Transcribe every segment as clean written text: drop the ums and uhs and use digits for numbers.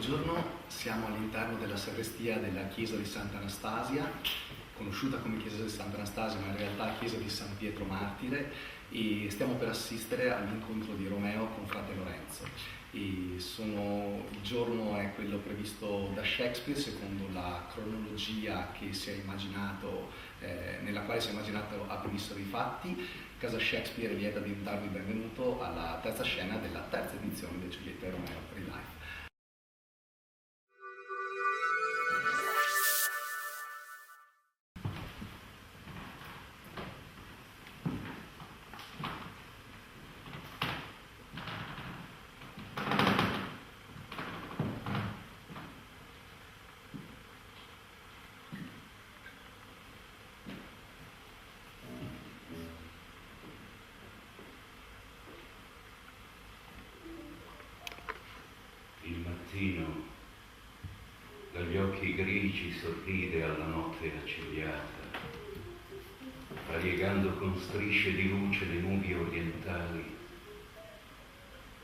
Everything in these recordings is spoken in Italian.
buongiorno, siamo all'interno della sagrestia della chiesa di Sant'Anastasia, conosciuta come chiesa di Sant'Anastasia ma in realtà chiesa di San Pietro Martire, e stiamo per assistere all'incontro di Romeo con frate Lorenzo. Il giorno è quello previsto da Shakespeare secondo la cronologia che si è immaginato, nella quale si è immaginato a previsto dei fatti. Casa Shakespeare è lieta di darvi il benvenuto alla terza scena della terza edizione di Giulietta e Romeo Real Life. Dagli occhi grigi sorride alla notte accigliata, variegando con strisce di luce le nubi orientali,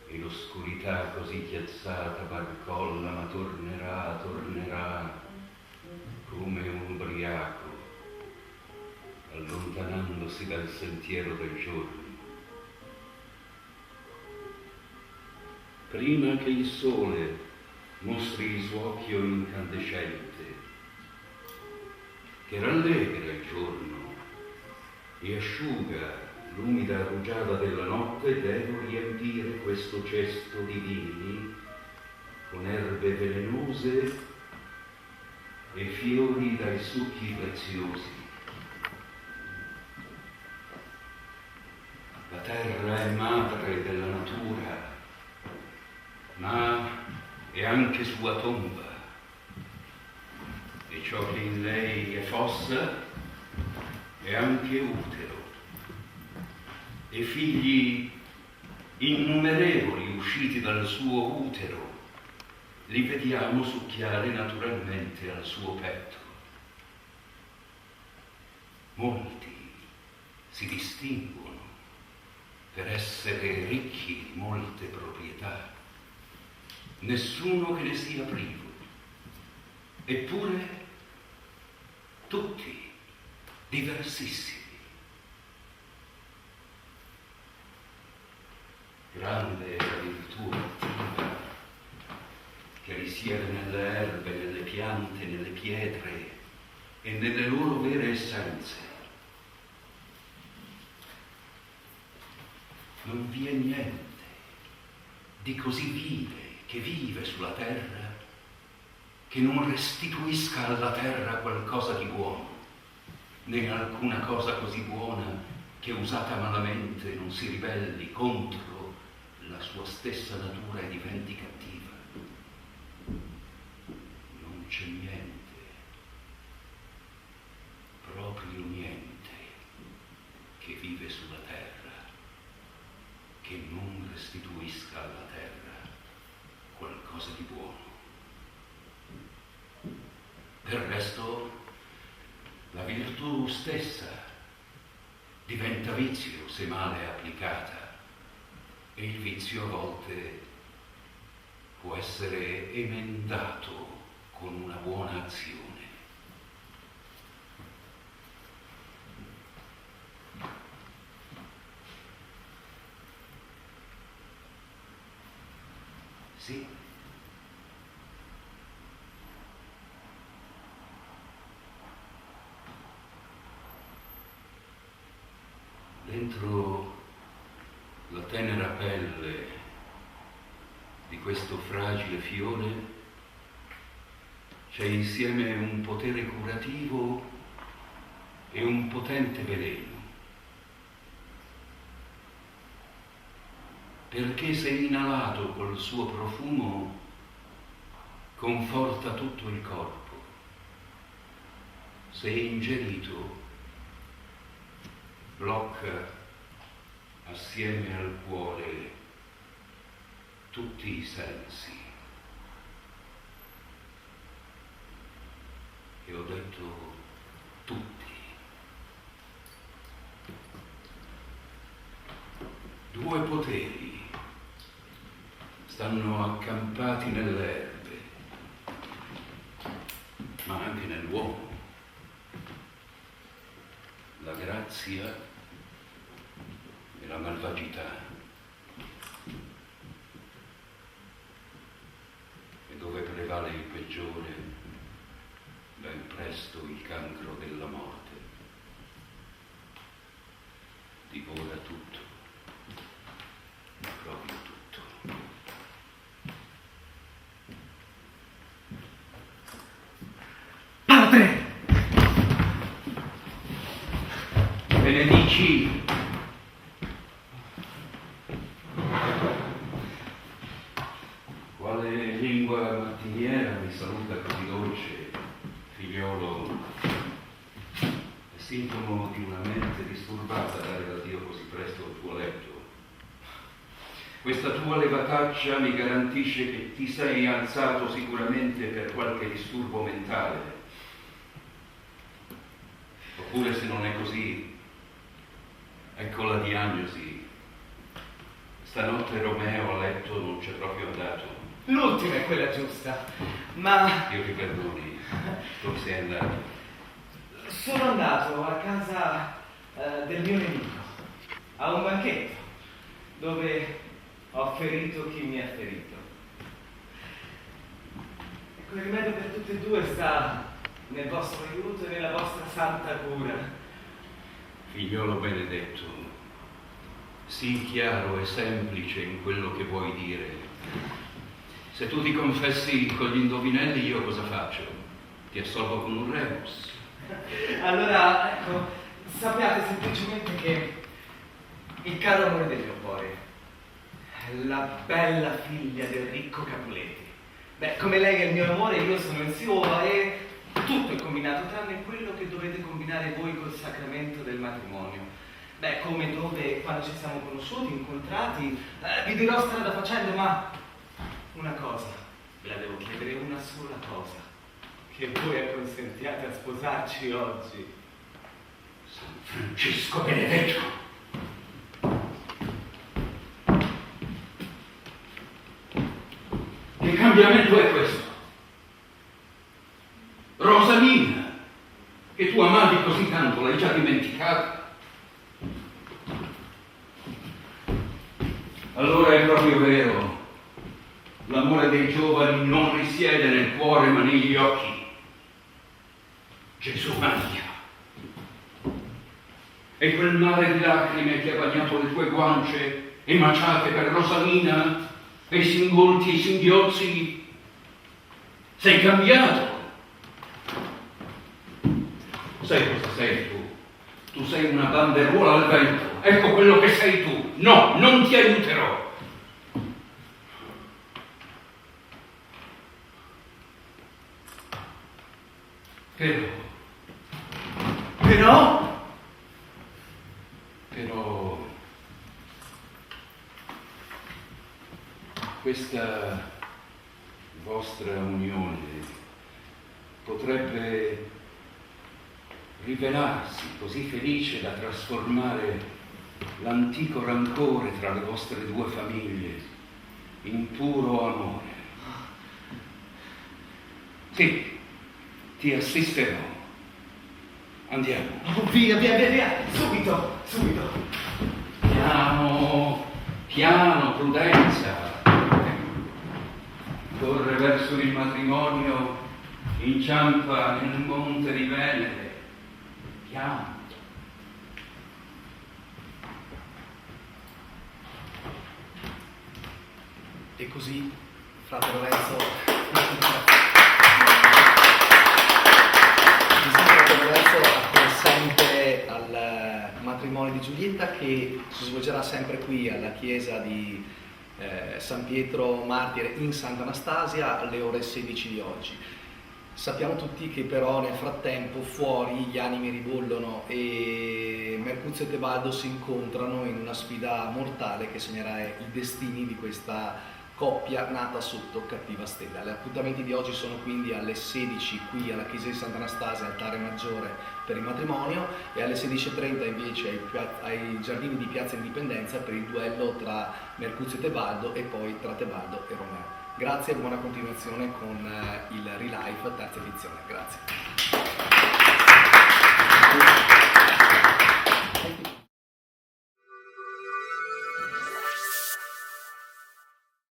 e l'oscurità così chiazzata barcolla, ma tornerà, come un ubriaco, allontanandosi dal sentiero del giorno. Prima che il sole mostri il suo occhio incandescente, che rallegra il giorno e asciuga l'umida rugiada della notte, devo riempire questo cesto di vini con erbe velenose e fiori dai succhi preziosi. La terra è madre della natura, ma è anche sua tomba, e ciò che in lei è fossa è anche utero, e figli innumerevoli usciti dal suo utero li vediamo succhiare naturalmente al suo petto. Molti si distinguono per essere ricchi di molte proprietà, nessuno che ne sia privo, eppure tutti diversissimi. Grande è la virtù attiva che risiede nelle erbe, nelle piante, nelle pietre e nelle loro vere essenze. Non vi è niente di così che vive sulla terra, che non restituisca alla terra qualcosa di buono, né alcuna cosa così buona che usata malamente non si ribelli contro la sua stessa natura e diventi cattiva. Non c'è niente, proprio niente, che vive sulla terra, che non restituisca alla terra qualcosa di buono. Del resto, la virtù stessa diventa vizio se male applicata, e il vizio a volte può essere emendato con una buona azione. Sì. Dentro la tenera pelle di questo fragile fiore c'è insieme un potere curativo e un potente veleno. Perché se inalato col suo profumo conforta tutto il corpo, se ingerito blocca assieme al cuore tutti i sensi. E ho detto tutti. Due poteri stanno accampati nelle erbe disgrazia e la malvagità, e dove prevale il peggiore, ben presto il cancro della morte divora tutto, proprio tutto. Padre! Benedici! Quale lingua mattiniera mi saluta così dolce, figliolo? È sintomo di una mente disturbata dare da Dio così presto al tuo letto. Questa tua levataccia mi garantisce che ti sei alzato sicuramente per qualche disturbo mentale. Oppure, se non è così, ecco la diagnosi. Stanotte Romeo a letto non c'è proprio andato. L'ultima è quella giusta, ma Dio ti perdoni, dove sei andato? sono andato a casa del mio nemico, a un banchetto, dove ho ferito chi mi ha ferito. Ecco, il rimedio per tutte e due sta nel vostro aiuto e nella vostra santa cura. Figliolo benedetto, sii chiaro e semplice in quello che vuoi dire. Se tu ti confessi con gli indovinelli, io cosa faccio? Ti assolvo con un rebus. Allora, ecco, sappiate semplicemente che il caro amore del mio cuore, la bella figlia del ricco Capuletti, beh, come lei è il mio amore, io sono il suo e tutto è combinato, tranne quello che dovete combinare voi col sacramento del matrimonio. Beh, come, dove, quando ci siamo conosciuti, incontrati, vi dirò strada facendo, ma una cosa, ve la devo chiedere, una sola cosa, che voi acconsentiate a sposarci oggi. San Francesco benedetto! Che cambiamento è questo? Rosalina, che tu amavi così tanto, l'hai già dimenticata? Allora è proprio vero, l'amore dei giovani non risiede nel cuore ma negli occhi. Gesù Maria! E quel mare di lacrime che ha bagnato le tue guance, emaciate per Rosalina, e i singolti e i singhiozzi, sei cambiato. Sai cosa sei tu? Tu sei una banderuola al vento. Ecco quello che sei tu. No, non ti aiuterò. Però questa vostra unione potrebbe rivelarsi così felice da trasformare l'antico rancore tra le vostre due famiglie in puro amore. Sì, ti assisterò. Andiamo. Oh, via, subito. Piano, prudenza. Corre verso il matrimonio, inciampa nel monte di Venere. Piano. E così, frate Lorenzo, sempre al matrimonio di Giulietta, che si svolgerà sempre qui alla chiesa di San Pietro Martire in Santa Anastasia alle ore 16 di oggi. Sappiamo tutti che però nel frattempo fuori gli animi ribollono e Mercuzio e Tebaldo si incontrano in una sfida mortale che segnerà i destini di questa coppia nata sotto cattiva stella. Gli appuntamenti di oggi sono quindi alle 16 qui alla chiesa di Santa Anastasia, altare maggiore per il matrimonio, e alle 16:30 invece ai giardini di Piazza Indipendenza per il duello tra Mercuzio e Tebaldo e poi tra Tebaldo e Romeo. Grazie e buona continuazione con il Relive terza edizione. Grazie.